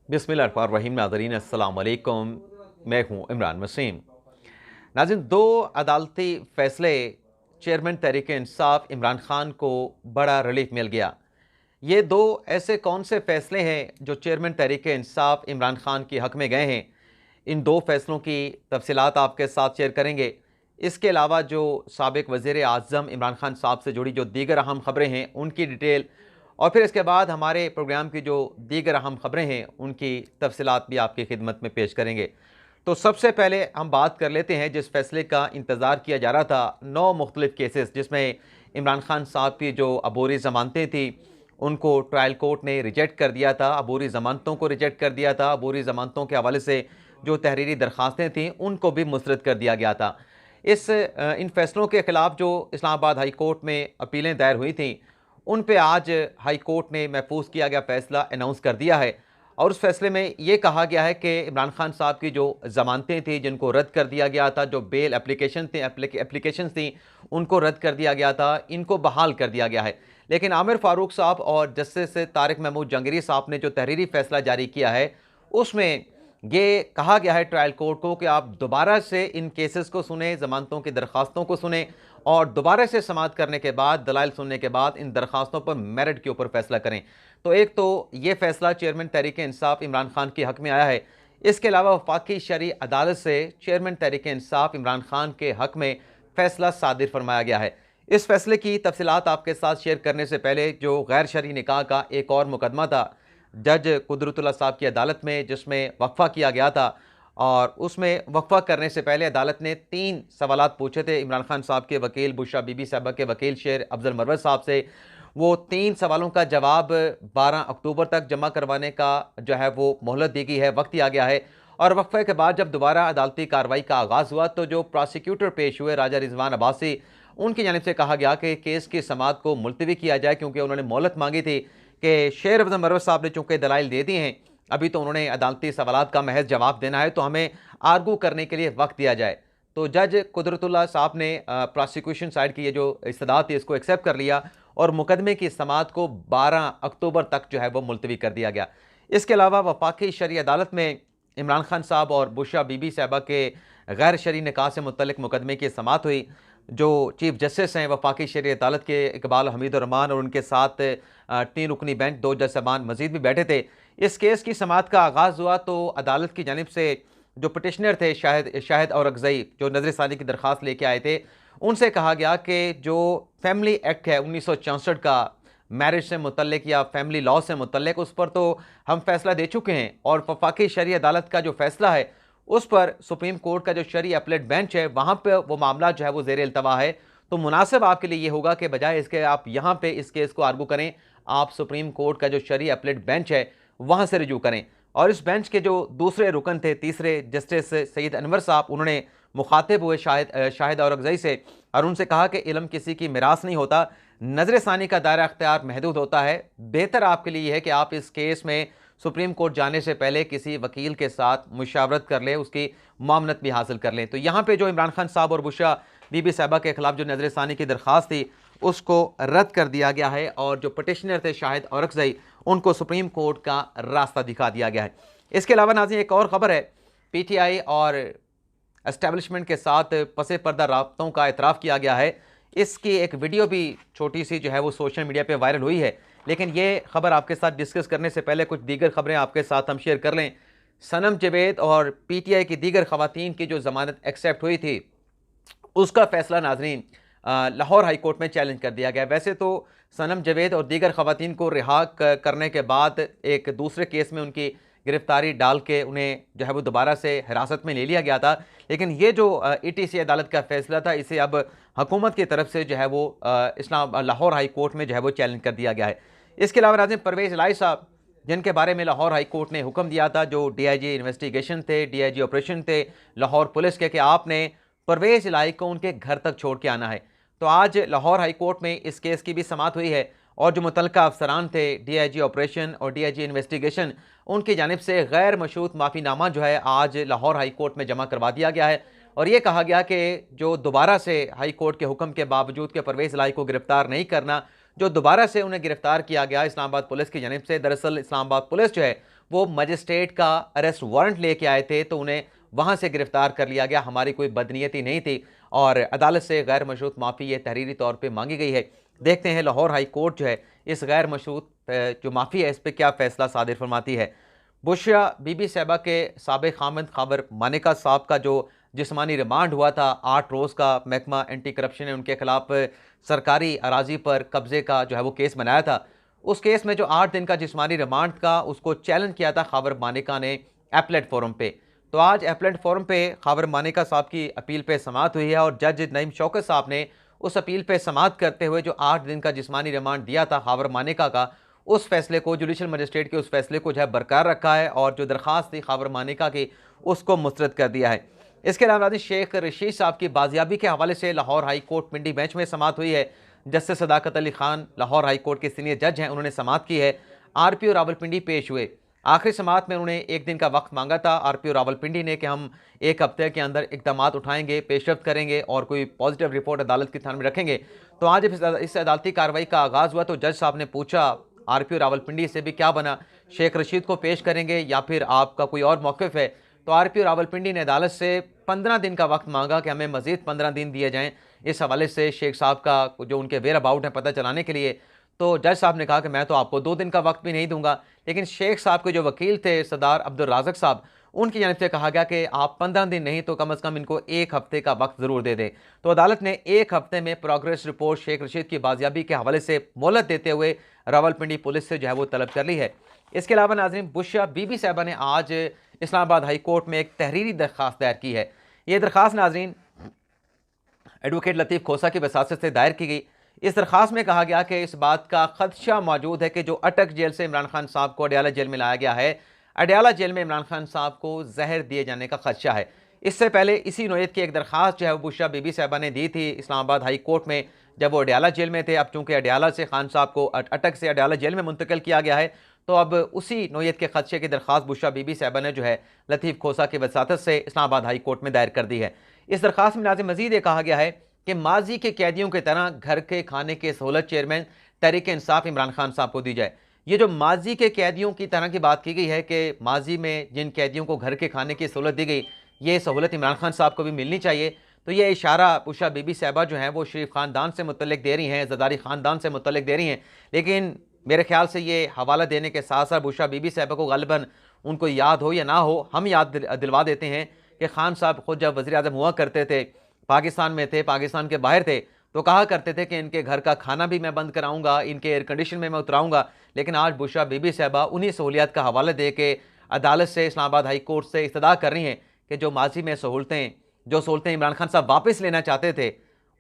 बिस्मिल्लाहिर्रहमानिर्रहीम। नाज़रीन अस्सलाम वालेकुम, मैं हूँ इमरान वसीम। नाज़रीन, दो अदालती फ़ैसले चेयरमैन तहरीक-ए-इंसाफ़ इमरान खान को बड़ा रिलीफ मिल गया। ये दो ऐसे कौन से फ़ैसले हैं जो चेयरमैन तहरीक-ए-इंसाफ़ इमरान खान के हक़ में गए हैं? इन दो फ़ैसलों की तफ़सीलात आपके साथ शेयर करेंगे। इसके अलावा जो साबिक़ वज़ीर आज़म इमरान खान साहब से जुड़ी जो दीगर अहम ख़बरें हैं, उनकी डिटेल, और फिर इसके बाद हमारे प्रोग्राम की जो दीगर अहम ख़बरें हैं, उनकी तफ़सीलात भी आपकी खिदमत में पेश करेंगे। तो सबसे पहले हम बात कर लेते हैं जिस फ़ैसले का इंतज़ार किया जा रहा था। 9 मुख्तलिफ़ केसेस जिसमें इमरान खान साहब की जो अबूरी ज़मानतें थी, उनको ट्रायल कोर्ट ने रिजेक्ट कर दिया था। अबूरी ज़मानतों को रिजेक्ट कर दिया था। अबूरी ज़मानतों के हवाले से जो तहरीरी दरख्वास्तें थीं, उनको भी मुस्तरद कर दिया गया था। इन फ़ैसलों के ख़िलाफ़ जो इस्लामाबाद हाई कोर्ट में अपीलें दायर हुई थीं, उन पे आज हाई कोर्ट ने महफूज किया गया फ़ैसला अनाउंस कर दिया है। और उस फैसले में ये कहा गया है कि इमरान खान साहब की जो ज़मानतें थी, जिनको रद्द कर दिया गया था, जो बेल एप्लीकेशंस थी, उनको रद्द कर दिया गया था, इनको बहाल कर दिया गया है। लेकिन आमिर फ़ारूक साहब और जस्टिस तारिक महमूद जंगीरी साहब ने जो तहरीरी फ़ैसला जारी किया है, उसमें ये कहा गया है ट्रायल कोर्ट को कि आप दोबारा से इन केसेस को सुने, ज़मानतों की दरख्वास्तों को सुने, और दोबारा से समाअत करने के बाद, दलाइल सुनने के बाद इन दरख्वास्तों पर मेरिट के ऊपर फैसला करें। तो एक तो ये फैसला चेयरमैन तहरीक-ए-इंसाफ़ इमरान खान के हक़ में आया है। इसके अलावा वफ़ाक़ी शरई अदालत से चेयरमैन तहरीक-ए-इंसाफ़ इमरान खान के हक़ में फैसला सादिर फरमाया गया है। इस फैसले की तफ़सीलात आपके साथ शेयर करने से पहले जो गैर शरई निकाह का एक और मुकदमा था जज कुदरतुल्लाह साहब की अदालत में, जिसमें वक्फ़ा किया गया था, और उसमें वक्फ़ा करने से पहले अदालत ने 3 सवालात पूछे थे इमरान खान साहब के वकील बुशरा बीबी साहबा के वकील शेर अफ़ज़ल मरवत साहब से। वो 3 सवालों का जवाब 12 अक्टूबर तक जमा करवाने का जो है वो मोहलत दी गई है, वक्त दिया गया है। और वक्फ़े के बाद जब दोबारा अदालती कार्रवाई का आगाज़ हुआ, तो जो प्रोसिक्यूटर पेश हुए राजा रिजवान अब्बासी, उनकी जानिब से कहा गया कि केस की समाअत को मुलतवी किया जाए, क्योंकि उन्होंने मोहलत मांगी थी कि शेर अफ़ज़ल मरवत साहब ने चूँकि दलाइल दे दी हैं, अभी तो उन्होंने अदालती सवालात का महज़ जवाब देना है, तो हमें आर्गू करने के लिए वक्त दिया जाए। तो जज कुदरतुल्लाह साहब ने प्रोसिक्यूशन साइड की ये जो इस्तदाद थी, इसको एक्सेप्ट कर लिया, और मुकदमे की समाअत को 12 अक्टूबर तक जो है वो मुलतवी कर दिया गया। इसके अलावा वफाकी शरई अदालत में इमरान खान साहब और बुशरा बीबी साहबा के गैर शरई निकाह से मुतल्लिक मुकदमे की समाअत हुई। जो चीफ जस्टिस हैं वफाकी शरई अदालत के इकबाल हमीद रहमान, और उनके साथ 3 रुकनी बेंच 2 जज साहबान मजीद भी बैठे थे। इस केस की समाअत का आगाज़ हुआ तो अदालत की जानिब से जो पिटिशनर थे शाहिद औरकज़ई, जो नज़र-ए-सानी की दरख्वास्त लेके आए थे, उनसे कहा गया कि जो फैमिली एक्ट है 1964 का, मैरिज से मुतल्लिक या फैमिली लॉ से मुतल्लिक, उस पर तो हम फैसला दे चुके हैं, और वफाकी शरई अदालत का जो फैसला है उस पर सुप्रीम कोर्ट का जो शरई अपीलेट बेंच है, वहाँ पर वो मामला जो है वो ज़ेर इल्तवा है। तो मुनासिब आपके लिए ये होगा कि बजाय इसके आप यहाँ पे इस केस को आर्गू करें, आप सुप्रीम कोर्ट का जो शरई अपीलेट बेंच है वहाँ से रिजू करें। और इस बेंच के जो दूसरे रुकन थे, तीसरे जस्टिस सईद अनवर साहब, उन्होंने मुखातिब हुए शाहिद औरकज़ई से, और उनसे कहा कि इल्म किसी की मिरास नहीं होता, नज़र-ए-सानी का दायरा अख्तियार महदूद होता है। बेहतर आपके लिए है कि आप इस केस में सुप्रीम कोर्ट जाने से पहले किसी वकील के साथ मुशावरत कर लें, उसकी मामनत भी हासिल कर लें। तो यहाँ पे जो इमरान खान साहब और बुशरा बीबी साहबा के खिलाफ जो नज़र-ए-सानी की दरख्वास्त थी, उसको रद्द कर दिया गया है, और जो पिटिशनर थे शाहिद औरकज़ई, उनको सुप्रीम कोर्ट का रास्ता दिखा दिया गया है। इसके अलावा नाज़रीन एक और ख़बर है, पीटीआई और एस्टेब्लिशमेंट के साथ पसे पर्दा राब्तों का एतराफ़ किया गया है। इसकी एक वीडियो भी छोटी सी जो है वो सोशल मीडिया पे वायरल हुई है। लेकिन ये खबर आपके साथ डिस्कस करने से पहले कुछ दीगर खबरें आपके साथ हम शेयर कर लें। सनम जवेद और पीटीआई की दीगर खवातीन की जो ज़मानत एक्सेप्ट हुई थी, उसका फैसला नाज़रीन लाहौर हाई कोर्ट में चैलेंज कर दिया गया। वैसे तो सनम जवेद और दीगर खवातीन को रिहा करने के बाद एक दूसरे केस में उनकी गिरफ्तारी डाल के उन्हें जो है वो दोबारा से हिरासत में ले लिया गया था। लेकिन ये जो ईटीसी अदालत का फैसला था, इसे अब हुकूमत की तरफ से जो है वो लाहौर हाई कोर्ट में जो है वो चैलेंज कर दिया गया है। इसके अलावा नाज़रीन परवेज़ इलाही साहब, जिनके बारे में लाहौर हाई कोर्ट ने हुक्म दिया था, जो डीआईजी इन्वेस्टिगेशन थे, डीआईजी ऑपरेशन थे लाहौर पुलिस के, कि आपने परवेज़ इलाही को उनके घर तक छोड़ के आना है। तो आज लाहौर हाई कोर्ट में इस केस की भी समाअत हुई है, और जो मुतल्लिका अफसरान थे डीआईजी ऑपरेशन और डीआईजी इन्वेस्टिगेशन, उनकी जानिब से गैर मशरूत माफ़ीनामा जो है आज लाहौर हाई कोर्ट में जमा करवा दिया गया है। और ये कहा गया कि जो दोबारा से हाई कोर्ट के हुक्म के बावजूद के परवेज़ इलाही को गिरफ्तार नहीं करना, जो दोबारा से उन्हें गिरफ्तार किया गया इस्लामाबाद पुलिस की जानिब से, दरअसल इस्लामाबाद पुलिस जो है वो मजिस्ट्रेट का अरेस्ट वारंट लेके आए थे तो उन्हें वहाँ से गिरफ्तार कर लिया गया। हमारी कोई बदनीयती नहीं थी और अदालत से गैर मशरूत माफ़ी ये तहरीरी तौर पर मांगी गई है। देखते हैं लाहौर हाई कोर्ट जो है इस गैर मशरूत जो माफ़ी है इस पर क्या फ़ैसला सादिर फरमाती है। बुशरा बीबी साहबा के साबिक खामिद खबर मानिका साहब का जो जिस्मानी रिमांड हुआ था 8 रोज़ का, महकमा एंटी करप्शन ने उनके खिलाफ सरकारी अराजी पर कब्जे का जो है वो केस बनाया था। उस केस में जो 8 दिन का जिस्मानी रिमांड का उसको चैलेंज किया था खबर मानिका ने एपलेट फोरम पे। तो आज एपलेट फोरम पे खबर मानिका साहब की अपील पे समाअत हुई है और जज नईम शौकत साहब ने उस अपील पे समाअत करते हुए जो 8 दिन का जिस्मानी रिमांड दिया था खबर मानिका का, उस फैसले को जुडिशल मजिस्ट्रेट के उस फैसले को जो है बरकरार रखा है और जो दरख्वास्त थी खबर मानिका की उसको मुस्तरद कर दिया है। इसके अलावा शेख रशीद साहब की बाजियाबी के हवाले से लाहौर हाई कोर्ट पिंडी बेंच में समाअत हुई है। जस्टिस सदाकत अली खान लाहौर हाई कोर्ट के सीनियर जज हैं, उन्होंने समाअत की है। RPO रावलपिंडी पेश हुए। आखिरी समाअत में उन्होंने 1 दिन का वक्त मांगा था RPO रावलपिंडी ने कि हम 1 हफ्ते के अंदर इकदाम उठाएंगे, पेशरफ्त करेंगे और कोई पॉजिटिव रिपोर्ट अदालत के सामने रखेंगे। तो आज इस अदालती कार्रवाई का आगाज़ हुआ तो जज साहब ने पूछा RPO रावलपिंडी से भी क्या बना, शेख रशीद को पेश करेंगे या फिर आपका कोई और मौक़िफ़ है। तो RPO रावलपिंडी ने अदालत से 15 दिन का वक्त मांगा कि हमें मज़ीद 15 दिन दिए जाएँ इस हवाले से शेख साहब का जो उनके वेयर अबाउट है पता चलाने के लिए। तो जज साहब ने कहा कि मैं तो आपको 2 दिन का वक्त भी नहीं दूंगा। लेकिन शेख साहब के जो वकील थे सरदार अब्दुल राज़क साहब, उनकी जानिब से कहा गया कि आप 15 दिन नहीं तो कम अज़ कम इनको 1 हफ्ते का वक्त ज़रूर दे दें। तो अदालत ने 1 हफ्ते में प्रोग्रेस रिपोर्ट शेख रशीद की बाजियाबी के हवाले से मोहलत देते हुए रावलपिंडी पुलिस से जो है वो तलब कर ली है। इसके अलावा नाज़रीन बुशरा बीबी साहबा ने आज इस्लामाबाद हाई कोर्ट में एक तहरीरी दरख्वास्त दायर की है। ये दरख्वास्त नाज़रीन एडवोकेट लतीफ़ खोसा की वसासत से दायर की गई। इस दरख्वास्त में कहा गया कि इस बात का खदशा मौजूद है कि जो अटक जेल से इमरान खान साहब को अडयाला जेल में लाया गया है, अडयाला जेल में इमरान खान साहब को जहर दिए जाने का खदशा है। इससे पहले इसी नोयत की एक दरख्वास्त जो है बुशरा बीबी साहबा ने दी थी इस्लामाबाद हाई कोर्ट में जब वो अडयाला जेल में थे। अब चूँकि अडयाला से खान साहब को अटक से अडयाला जेल में मुंतकिल किया गया है तो अब उसी नोयत के खदशे की दरख्वास्त बुशरा बीबी साहबा ने जो है लतीफ़ खोसा की वसातत से इस्लामाबाद हाई कोर्ट में दायर कर दी है। इस दरख्वास्त में नाज़िम मज़ीद ये कहा गया है कि माजी के कैदियों की तरह घर के खाने की सहूलत चेयरमैन तहरीक इंसाफ इमरान खान साहब को दी जाए। ये जो माजी के कैदियों की तरह की बात की गई है कि माजी में जिन कैदियों को घर के खाने की सहूलत दी गई, ये सहूलत इमरान खान साहब को भी मिलनी चाहिए। तो ये इशारा बुशरा बीबी साहबा जो हैं वो शरीफ ख़ानदान से मुतल्लिक दे रही हैं, ज़रदारी ख़ानदान से मुतल्लिक दे रही हैं। लेकिन मेरे ख्याल से ये हवाला देने के साथ साथ बुशरा बीबी साहबा को ग़ालिबन उनको याद हो या ना हो, हम याद दिलवा देते हैं कि खान साहब खुद जब वज़ीर आज़म हुआ करते थे, पाकिस्तान में थे, पाकिस्तान के बाहर थे, तो कहा करते थे कि इनके घर का खाना भी मैं बंद कराऊंगा, इनके एयर कंडीशन में मैं उतराऊंगा। लेकिन आज बुशरा बीबी साहबा उन्हीं सहूलियात का हवाला दे के अदालत से इस्लामाबाद हाई कोर्ट से इस्तदा कर रही हैं कि जो माजी में जो सहूलतें इमरान खान साहब वापस लेना चाहते थे,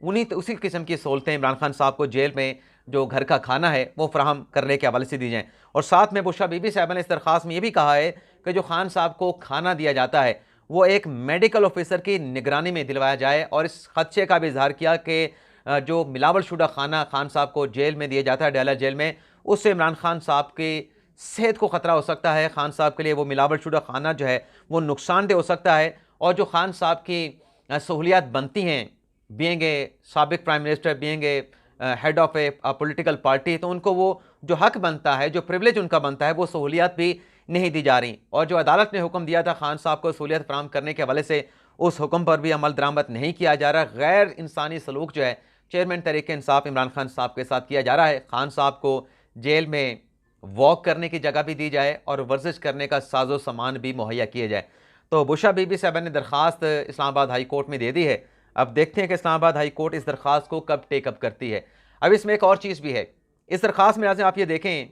उसी किस्म की सहूलतें इमरान खान साहब को जेल में जो घर का खाना है वो फराहम करने के हवाले से दी जाएँ। और साथ में बुशरा बीबी साहबा ने इस दरख्वास्त में ये भी कहा है कि जो खान साहब को खाना दिया जाता है वो एक मेडिकल ऑफिसर की निगरानी में दिलवाया जाए। और इस खदशे का भी इजहार किया कि जो मिलावट शुदा खाना खान साहब को जेल में दिया जाता है अडयाला जेल में, उससे इमरान खान साहब की सेहत को ख़तरा हो सकता है। खान साहब के लिए वो मिलावट शुदा खाना जो है वो नुकसानदेह हो सकता है। और जो खान साहब की सहूलियात बनती हैं बीइंग ए साबिक prime minister, being a head of A political party, तो उनको वो जो हक बनता है, जो प्रिविलेज उनका बनता है, वो सहूलियात भी नहीं दी जा रही। और जो अदालत ने हुक्म दिया था खान साहब को सहूलियत फराहम करने के हवाले से, उस हुक्म पर भी अमल दरामद नहीं किया जा रहा। गैर इंसानी सलूक जो है चेयरमैन तहरीक इंसाफ इमरान खान साहब के साथ किया जा रहा है। खान साहब को जेल में वॉक करने की जगह भी दी जाए और वर्जिश करने का साजो सामान भी मुहैया किया जाए। तो बुशरा बीबी साहबा ने दरख्वास्त इस्लामाबाद हाई कोर्ट में दे दी है। अब देखते हैं कि इस्लामाबाद हाई कोर्ट इस दरख्वास्त को कब टेकअप करती है। अब इसमें एक और चीज़ भी है, इस दरख्वास्त में आप ये देखें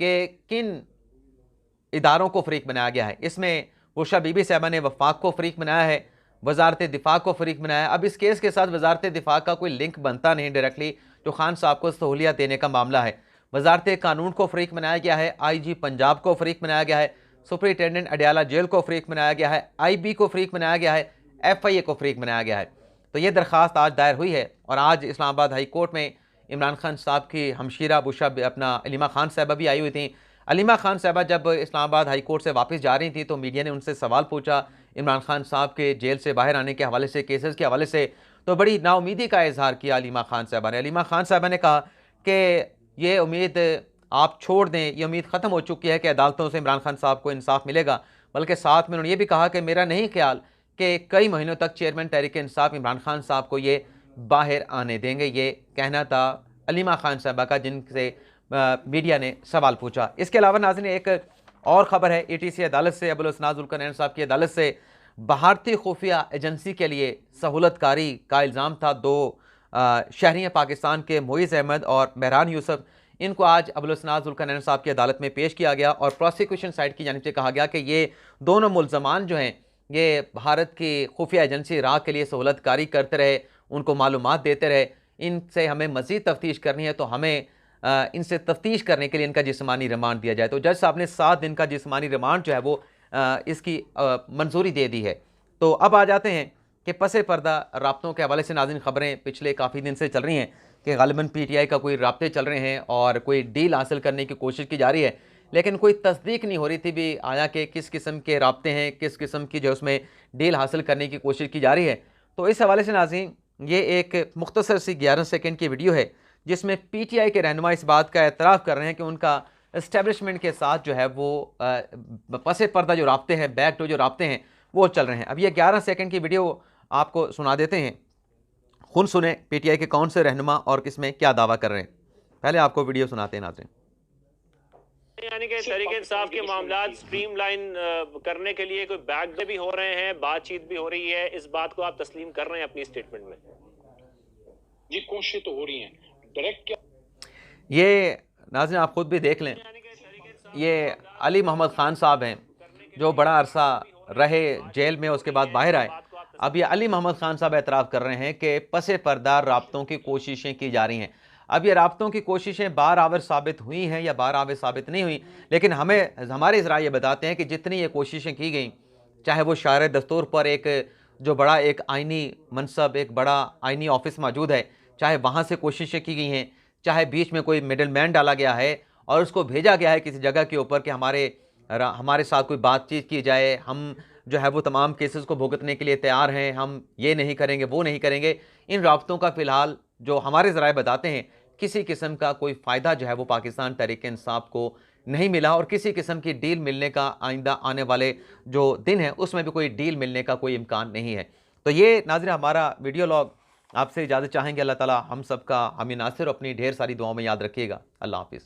कि किन इदारों को फ़रीक बनाया गया है। इसमें बुशरा बीबी साहबा ने वफाक को फ़रीक बनाया है, वजारत दिफा को फ़रीक बनाया है। अब इस केस के साथ वजारत दिफा का कोई लिंक बनता नहीं डायरेक्टली, जो खान साहब को सहूलियत देने का मामला है। वजारत कानून को फ़रीक बनाया गया है, IG पंजाब को फ़रीक बनाया गया है, सुपरिटेंडेंट अडयाला जेल को फ़रीक बनाया गया है, IB को फ़रीक बनाया गया है, FIA को फ़रीक बनाया गया है। तो ये दरख्वास्त आज दायर हुई है और आज इस्लामाबाद हाई कोर्ट में इमरान खान साहब की हमशीरा बुशरा अपना अलीमा खान साहबा भी आई हुई थी। अलीमा खान साहबा जब इस्लामाबाद हाई कोर्ट से वापस जा रही थी तो मीडिया ने उनसे सवाल पूछा इमरान खान साहब के जेल से बाहर आने के हवाले से, केसेस के हवाले से, तो बड़ी नाउमीदी का इजहार किया अलीमा खान साहबा ने। अलीमा खान साहबा ने कहा कि ये उम्मीद आप छोड़ दें, ये उम्मीद ख़त्म हो चुकी है कि अदालतों से इमरान खान साहब को इंसाफ मिलेगा। बल्कि साथ में उन्होंने ये भी कहा कि मेरा नहीं ख्याल कि कई महीनों तक चेयरमैन तहरीक इंसाफ इमरान खान साहब को ये बाहर आने देंगे। ये कहना था अलीमा खान साहबा का, जिनसे मीडिया ने सवाल पूछा। इसके अलावा नाज़रीन एक और ख़बर है ETC अदालत से, अबुल हसन ज़ुल्करनैन साहब की अदालत से। भारतीय खुफिया एजेंसी के लिए सहूलतकारी का इल्ज़ाम था। 2 शहरी पाकिस्तान के मोइज़ अहमद और महरान यूसुफ, इनको आज अबुल हसन ज़ुल्करनैन साहब की अदालत में पेश किया गया और प्रोसिक्यूशन साइड की जानिब से कहा गया कि ये दोनों मुल्ज़मान जो हैं ये भारत की खुफिया एजेंसी इराक़ के लिए सहूलतकारी करते रहे, उनको मालूमात देते रहे। इनसे हमें मज़ीद तफ्तीश करनी है तो हमें इनसे तफ्तीश करने के लिए इनका जिस्मानी रिमांड दिया जाए। तो जज साहब ने 7 दिन का जिस्मानी रिमांड जो है वो इसकी मंजूरी दे दी है। तो अब आ जाते हैं कि पसे पर्दा राब्तों के हवाले से नाज़रीन खबरें पिछले काफ़ी दिन से चल रही हैं कि गालिबन PTI का कोई राब्ते चल रहे हैं और कोई डील हासिल करने की कोशिश की जा रही है, लेकिन कोई तस्दीक नहीं हो रही थी भी आया कि किस किस्म के राब्ते हैं, किस किस्म की जो उसमें डील हासिल करने की कोशिश की जा रही है। तो इस हवाले से नाज़रीन ये एक मुख्तसर सी 11 सेकंड की वीडियो है जिसमें PTI के रहनुमा इस बात का एतराफ़ कर रहे हैं कि उनका इस्टेब्लिशमेंट के साथ जो है वो पसे पर्दा जो राब्ते हैं, बैक डोर जो राब्ते हैं वो चल रहे हैं। अब ये 11 सेकंड की वीडियो आपको सुना देते हैं, खुद सुने PTI के कौन से रहनुमा और किसमें क्या दावा कर रहे हैं। पहले आपको वीडियो सुनाते हैं नाज़रीन। यानी कि तहरीक इंसाफ के मामलात स्ट्रीमलाइन करने के लिए कोई बैक भी हो रहे हैं, बातचीत भी हो रही है, इस बात को आप तस्लीम कर रहे हैं अपनी स्टेटमेंट में? जी, कोशिश तो हो रही हैं डायरेक्ट। क्या ये नाज़रीन आप खुद भी देख लें, ये अली मोहम्मद खान साहब हैं जो बड़ा अरसा रहे जेल में, उसके बाद बाहर आए। अब ये अली मोहम्मद खान साहब एतराफ़ कर रहे हैं कि पसे पर्दा राब्तों की कोशिशें की जा रही हैं। अब ये राब्तों की कोशिशें बार-आवर साबित हुई हैं या बार-आवर साबित नहीं हुई, लेकिन हमारे ज़राए ये बताते हैं कि जितनी ये कोशिशें की गई, चाहे वो शायर दस्तूर पर एक जो बड़ा एक आइनी मनसब, एक बड़ा आइनी ऑफिस मौजूद है, चाहे वहाँ से कोशिशें की गई हैं, चाहे बीच में कोई मिडल मैन डाला गया है और उसको भेजा गया है किसी जगह के ऊपर कि हमारे साथ कोई बातचीत की जाए, हम जो है वो तमाम केसेस को भुगतने के लिए तैयार हैं, हम ये नहीं करेंगे, वो नहीं करेंगे। इन राब्तों का फ़िलहाल जो हमारे ज़राए बताते हैं, किसी किस्म का कोई फ़ायदा जो है वो पाकिस्तान तहरीक इंसाफ को नहीं मिला और किसी किस्म की डील मिलने का आइंदा आने वाले जो दिन है उसमें भी कोई डील मिलने का कोई इम्कान नहीं है। तो ये नाज़रीन हमारा वीडियो लॉग, आपसे इजाज़त चाहेंगे। अल्लाह ताला हम सब का हमें नासिर अपनी ढेर सारी दुआओं में याद रखिएगा। अल्लाह हाफ़िज़।